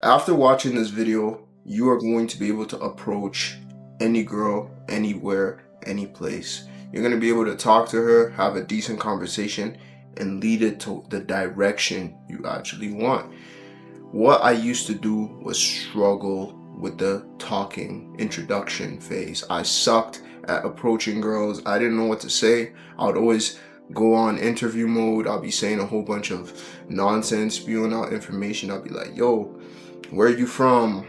After watching this video, you are going to be able to approach any girl, anywhere, any place. You're going to be able to talk to her, have a decent conversation, and lead it to the direction you actually want. What I used to do was struggle with the talking introduction phase. I sucked at approaching girls. I didn't know what to say. I would always go on interview mode. I'll be saying a whole bunch of nonsense, spewing out information. I'll be like, yo, where are you from?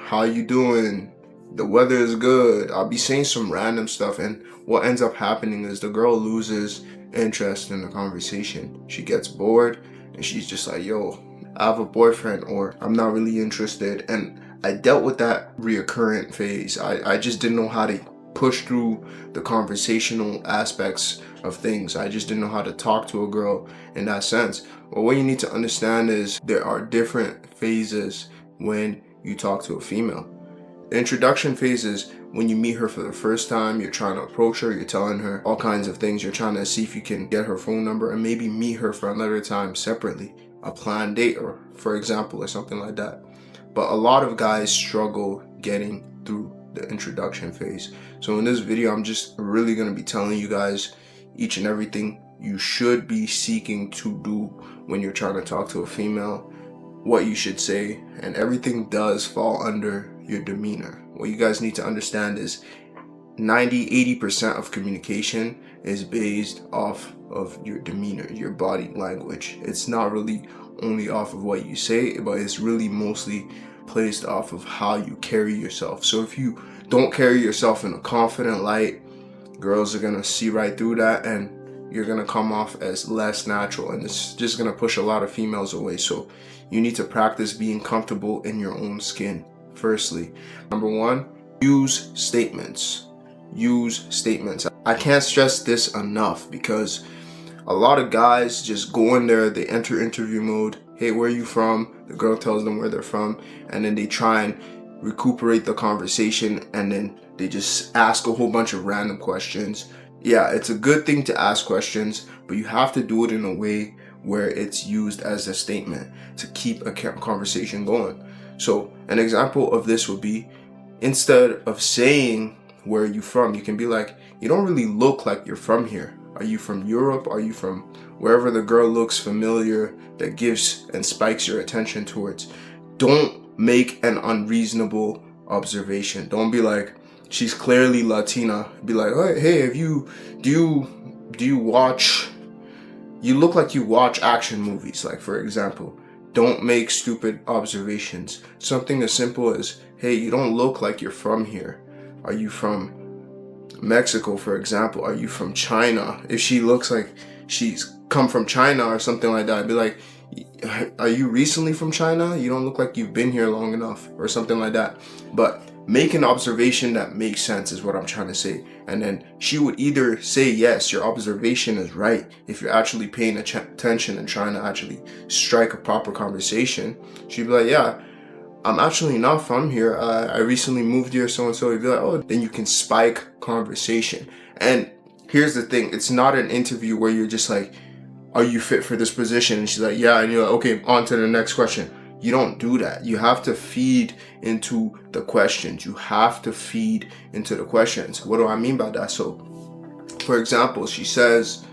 How you doing? The weather is good. I'll be saying some random stuff, and what ends up happening is the girl loses interest in the conversation. She gets bored and she's just like, yo, I have a boyfriend, or I'm not really interested. And I dealt with that reoccurrent phase. I just didn't know how to push through the conversational aspects of things. I just didn't know how to talk to a girl in that sense. Well, what you need to understand is there are different phases when you talk to a female. The introduction phase is when you meet her for the first time. You're trying to approach her, you're telling her all kinds of things, you're trying to see if you can get her phone number and maybe meet her for another time separately, a planned date, or for example, or something like that. But a lot of guys struggle getting through the introduction phase. So in this video, I'm just really going to be telling you guys each and everything you should be seeking to do when you're trying to talk to a female, what you should say, and everything does fall under your demeanor. What you guys need to understand is 90-80% of communication is based off of your demeanor, your body language. It's not really only off of what you say, but it's really mostly placed off of how you carry yourself. So if you don't carry yourself in a confident light, girls are gonna see right through that, and you're gonna come off as less natural, and it's just gonna push a lot of females away. So you need to practice being comfortable in your own skin. Firstly, number one, use statements. Use statements. I can't stress this enough, because a lot of guys just go in there, they enter interview mode. Hey, where are you from? The girl tells them where they're from, and then they try and recuperate the conversation, and then they just ask a whole bunch of random questions. Yeah, it's a good thing to ask questions, but you have to do it in a way where it's used as a statement to keep a conversation going. So an example of this would be, instead of saying where are you from, you can be like, you don't really look like you're from here. Are you from Europe? Are you from wherever the girl looks familiar that gives and spikes your attention towards? Don't make an unreasonable observation. Don't be like, she's clearly Latina. Be like, hey, do you watch, you look like you watch action movies, like, for example. Don't make stupid observations. Something as simple as, hey, you don't look like you're from here. Are you from Mexico, for example? Are you from China? If she looks like she's come from China or something like that, I'd be like, are you recently from China? You don't look like you've been here long enough, or something like that. But make an observation that makes sense is what I'm trying to say. And then she would either say, yes, your observation is right, if you're actually paying attention and trying to actually strike a proper conversation. She'd be like, yeah, I'm actually not from here. I recently moved here, so-and-so. You'd be like, oh, then you can spike conversation. And here's the thing. It's not an interview where you're just like, are you fit for this position? And she's like, yeah. And you're like, okay, on to the next question. You don't do that. You have to feed into the questions. You have to feed into the questions. What do I mean by that? So, for example, she says,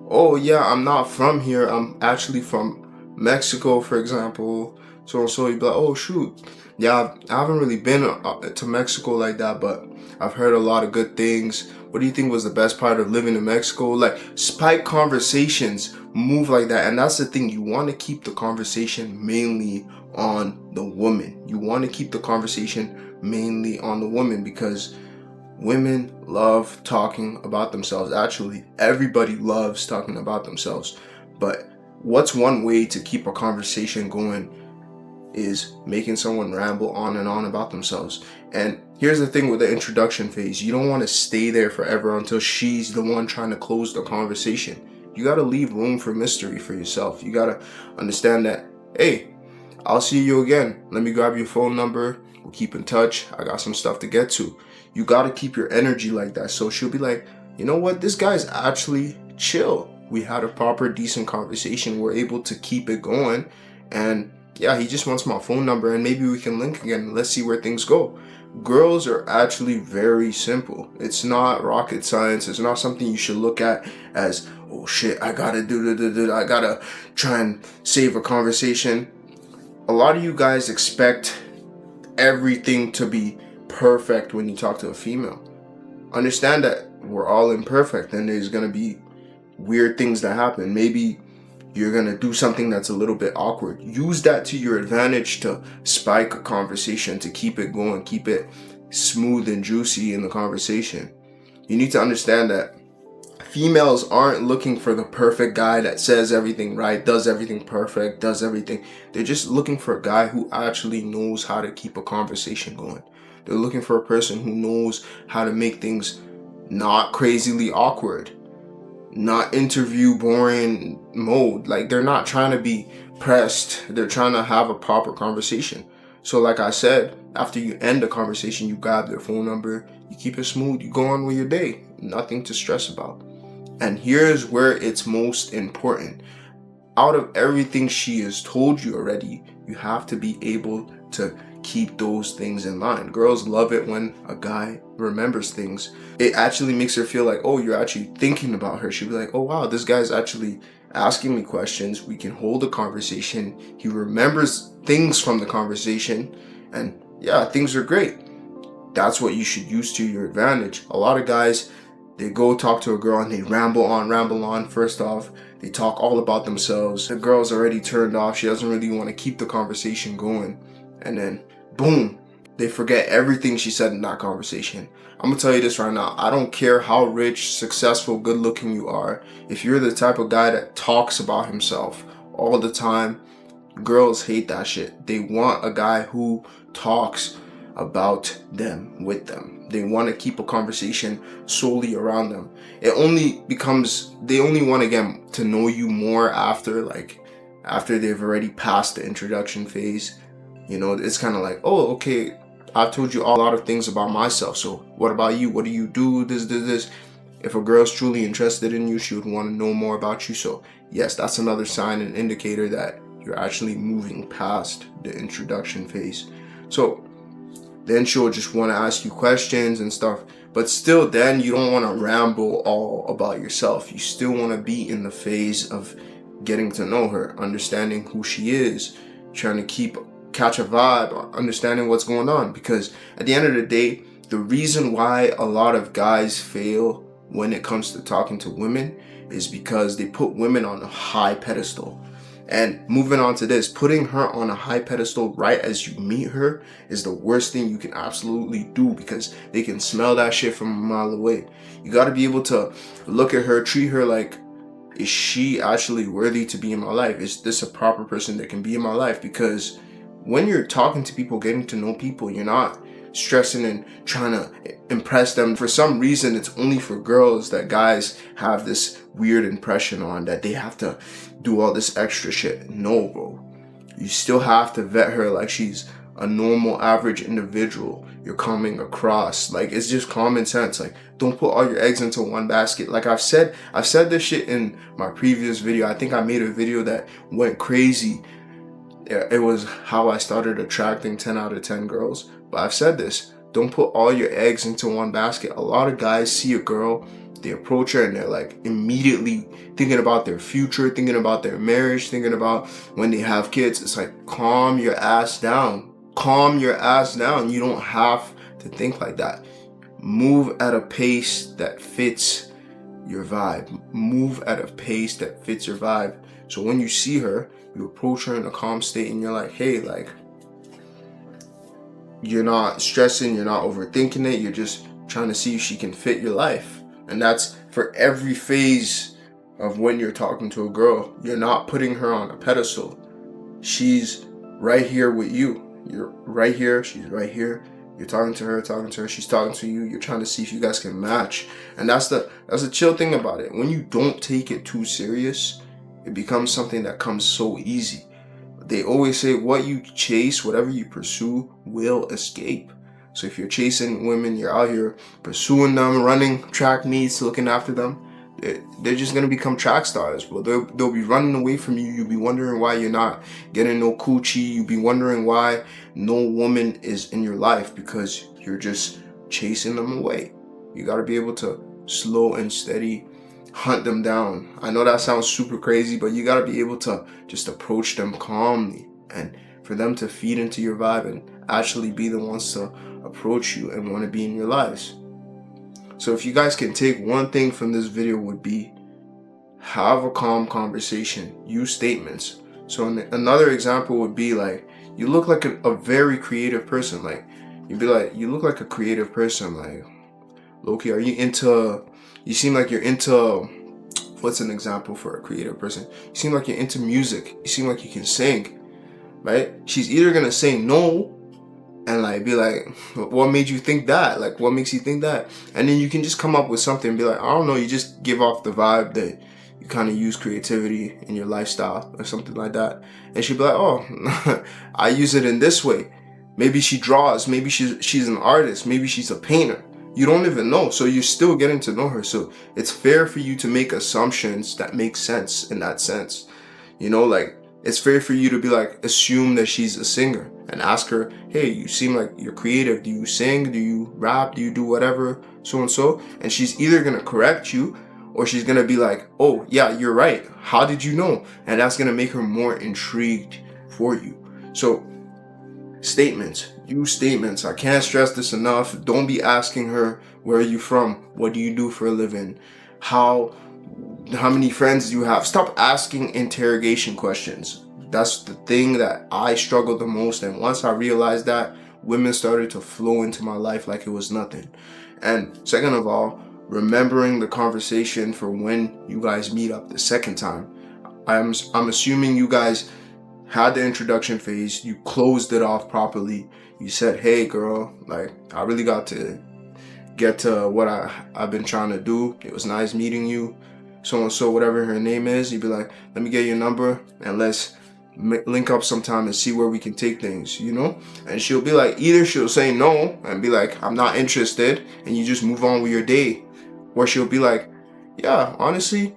oh, yeah, I'm not from here. I'm actually from Mexico, for example. So you'd be like, oh, shoot. Yeah, I haven't really been to Mexico like that, but I've heard a lot of good things. What do you think was the best part of living in Mexico? Like, spike conversations, move like that. And that's the thing. You want to keep the conversation mainly on the woman. You want to keep the conversation mainly on the woman, because women love talking about themselves. Actually, everybody loves talking about themselves. But what's one way to keep a conversation going is making someone ramble on and on about themselves. And here's the thing with the introduction phase. You don't want to stay there forever until she's the one trying to close the conversation. You got to leave room for mystery for yourself. You got to understand that, hey, I'll see you again. Let me grab your phone number. We'll keep in touch. I got some stuff to get to. You got to keep your energy like that. So she'll be like, you know what? This guy's actually chill. We had a proper, decent conversation. We're able to keep it going. And yeah, he just wants my phone number and maybe we can link again. Let's see where things go. Girls are actually very simple. It's not rocket science. It's not something you should look at as, oh shit, I gotta I gotta try and save a conversation. A lot of you guys expect everything to be perfect when you talk to a female. Understand that we're all imperfect and there's gonna be weird things that happen. Maybe you're gonna do something that's a little bit awkward. Use that to your advantage to spike a conversation, to keep it going, keep it smooth and juicy in the conversation. You need to understand that females aren't looking for the perfect guy that says everything right, does everything perfect, does everything. They're just looking for a guy who actually knows how to keep a conversation going. They're looking for a person who knows how to make things not crazily awkward, not interview boring mode. Like, they're not trying to be pressed. They're trying to have a proper conversation. So like I said, after you end the conversation, you grab their phone number, you keep it smooth, you go on with your day. Nothing to stress about. And here's where it's most important. Out of everything she has told you already, you have to be able to keep those things in line. Girls love it when a guy remembers things. It actually makes her feel like, oh, you're actually thinking about her. She'll be like, oh wow, this guy's actually asking me questions. We can hold a conversation. He remembers things from the conversation, and yeah, things are great. That's what you should use to your advantage. A lot of guys, they go talk to a girl and they ramble on. First off, they talk all about themselves. The girl's already turned off. She doesn't really want to keep the conversation going. And then, boom, they forget everything she said in that conversation. I'm gonna tell you this right now. I don't care how rich, successful, good looking you are. If you're the type of guy that talks about himself all the time, girls hate that shit. They want a guy who talks about them, with them. They want to keep a conversation solely around them. They only want to get to know you more after they've already passed the introduction phase. You know, it's kind of like, oh, okay, I've told you a lot of things about myself. So what about you? What do you do? This. If a girl's truly interested in you, she would want to know more about you. So yes, that's another sign and indicator that you're actually moving past the introduction phase. So then she'll just want to ask you questions and stuff. But still, then you don't want to ramble all about yourself. You still want to be in the phase of getting to know her, understanding who she is, trying to catch a vibe, understanding what's going on. Because at the end of the day, the reason why a lot of guys fail when it comes to talking to women is because they put women on a high pedestal. And moving on to this, putting her on a high pedestal right as you meet her is the worst thing you can absolutely do, because they can smell that shit from a mile away. You got to be able to look at her, treat her like, is she actually worthy to be in my life? Is this a proper person that can be in my life? Because when you're talking to people, getting to know people, you're not stressing and trying to impress them. For some reason, it's only for girls that guys have this weird impression on, that they have to do all this extra shit. No, bro. You still have to vet her like she's a normal, average individual you're coming across. Like, it's just common sense. Like, don't put all your eggs into one basket. Like I've said this shit in my previous video. I think I made a video that went crazy. It was how I started attracting 10 out of 10 girls. But I've said this, don't put all your eggs into one basket. A lot of guys see a girl, they approach her, and they're like immediately thinking about their future, thinking about their marriage, thinking about when they have kids. It's like, calm your ass down. Calm your ass down. You don't have to think like that. Move at a pace that fits your vibe. Move at a pace that fits your vibe. So when you see her, you approach her in a calm state and you're like, hey, like, you're not stressing, you're not overthinking it, you're just trying to see if she can fit your life. And that's for every phase of when you're talking to a girl. You're not putting her on a pedestal. She's right here with you. You're right here, she's right here. You're talking to her, she's talking to you. You're trying to see if you guys can match. And that's the chill thing about it. When you don't take it too serious, it becomes something that comes so easy. They always say what you chase, whatever you pursue, will escape. So if you're chasing women, you're out here pursuing them, running track meets, looking after them, They're just gonna become track stars, bro. They'll be running away from you. You'll be wondering why you're not getting no coochie. You'll be wondering why no woman is in your life, because you're just chasing them away. You gotta be able to slow and steady hunt them down. I know that sounds super crazy, but you gotta be able to just approach them calmly, and for them to feed into your vibe and actually be the ones to approach you and want to be in your lives. So if you guys can take one thing from this video, would be have a calm conversation, use statements. So another example would be like, you look like a very creative person. Like, you'd be like, you look like a creative person. Like, Loki, are you into, you seem like you're into, what's an example for a creative person? You seem like you're into music. You seem like you can sing, right? She's either gonna say no and like be like, what made you think that? Like, what makes you think that? And then you can just come up with something and be like, I don't know, you just give off the vibe that you kind of use creativity in your lifestyle or something like that. And she'd be like, oh, I use it in this way. Maybe she draws, maybe she's an artist, maybe she's a painter. You don't even know. So you're still getting to know her. So it's fair for you to make assumptions that make sense in that sense. You know, like, it's fair for you to be like, assume that she's a singer and ask her, hey, you seem like you're creative. Do you sing? Do you rap? Do you do whatever? So and so. And she's either going to correct you, or she's going to be like, oh, yeah, you're right. How did you know? And that's going to make her more intrigued for you. So statements, use statements. I can't stress this enough. Don't be asking her, where are you from? What do you do for a living? How many friends do you have? Stop asking interrogation questions. That's the thing that I struggled the most. And once I realized that, women started to flow into my life like it was nothing. And second of all, remembering the conversation for when you guys meet up the second time. I'm assuming you guys had the introduction phase, you closed it off properly. You said, hey girl, like, I really got to get to what I've been trying to do. It was nice meeting you. So and so, whatever her name is, you'd be like, let me get your number and let's link up sometime and see where we can take things, you know? And she'll be like, either she'll say no and be like, I'm not interested, and you just move on with your day. Or she'll be like, yeah, honestly,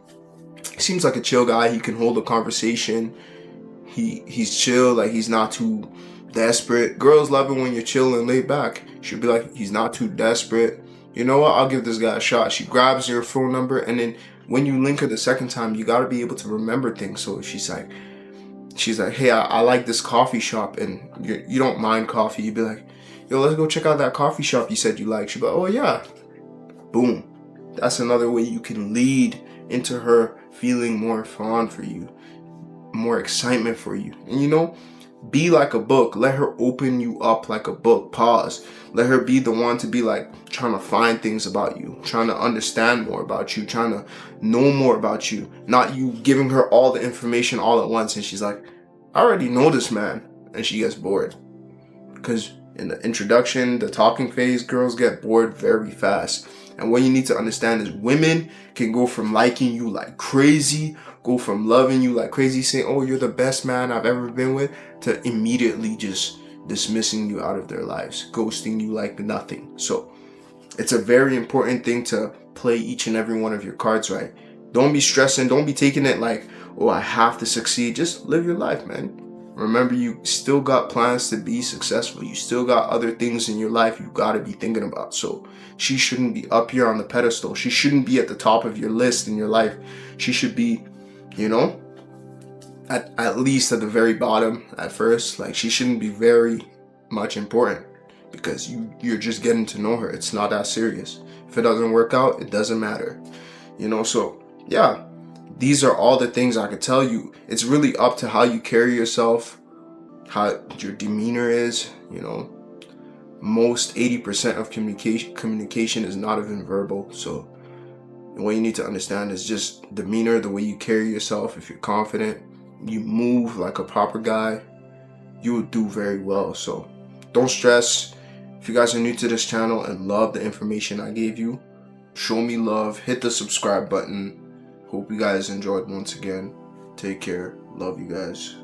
he seems like a chill guy. He can hold a conversation. He's chill, like he's not too desperate. Girls love it when you're chill and laid back. She'll be like, he's not too desperate. You know what? I'll give this guy a shot. She grabs your phone number, and then when you link her the second time, you gotta be able to remember things. So if she's like, hey, I like this coffee shop, and you don't mind coffee, you'd be like, yo, let's go check out that coffee shop you said you like. She'd be like, oh yeah. Boom. That's another way you can lead into her feeling more fond for you, more excitement for you. And you know, be like a book. Let her open you up like a book. Pause. Let her be the one to be like trying to find things about you, trying to understand more about you, trying to know more about you. Not you giving her all the information all at once and she's like, I already know this man, and she gets bored. Because in the introduction, the talking phase, girls get bored very fast. And what you need to understand is women can go from liking you like crazy, go from loving you like crazy, saying, oh, you're the best man I've ever been with, to immediately just dismissing you out of their lives, ghosting you like nothing. So it's a very important thing to play each and every one of your cards right. Don't be stressing. Don't be taking it like, oh, I have to succeed. Just live your life, man. Remember, you still got plans to be successful. You still got other things in your life you got to be thinking about. So she shouldn't be up here on the pedestal. She shouldn't be at the top of your list in your life. She should be, you know, at least at the very bottom at first. Like, she shouldn't be very much important, because you're just getting to know her. It's not that serious. If it doesn't work out, it doesn't matter. You know, so yeah. These are all the things I could tell you. It's really up to how you carry yourself, how your demeanor is. You know, most 80% of communication is not even verbal. So what you need to understand is just demeanor, the way you carry yourself. If you're confident, you move like a proper guy, you will do very well. So don't stress. If you guys are new to this channel and love the information I gave you, show me love. Hit the subscribe button. Hope you guys enjoyed once again. Take care. Love you guys.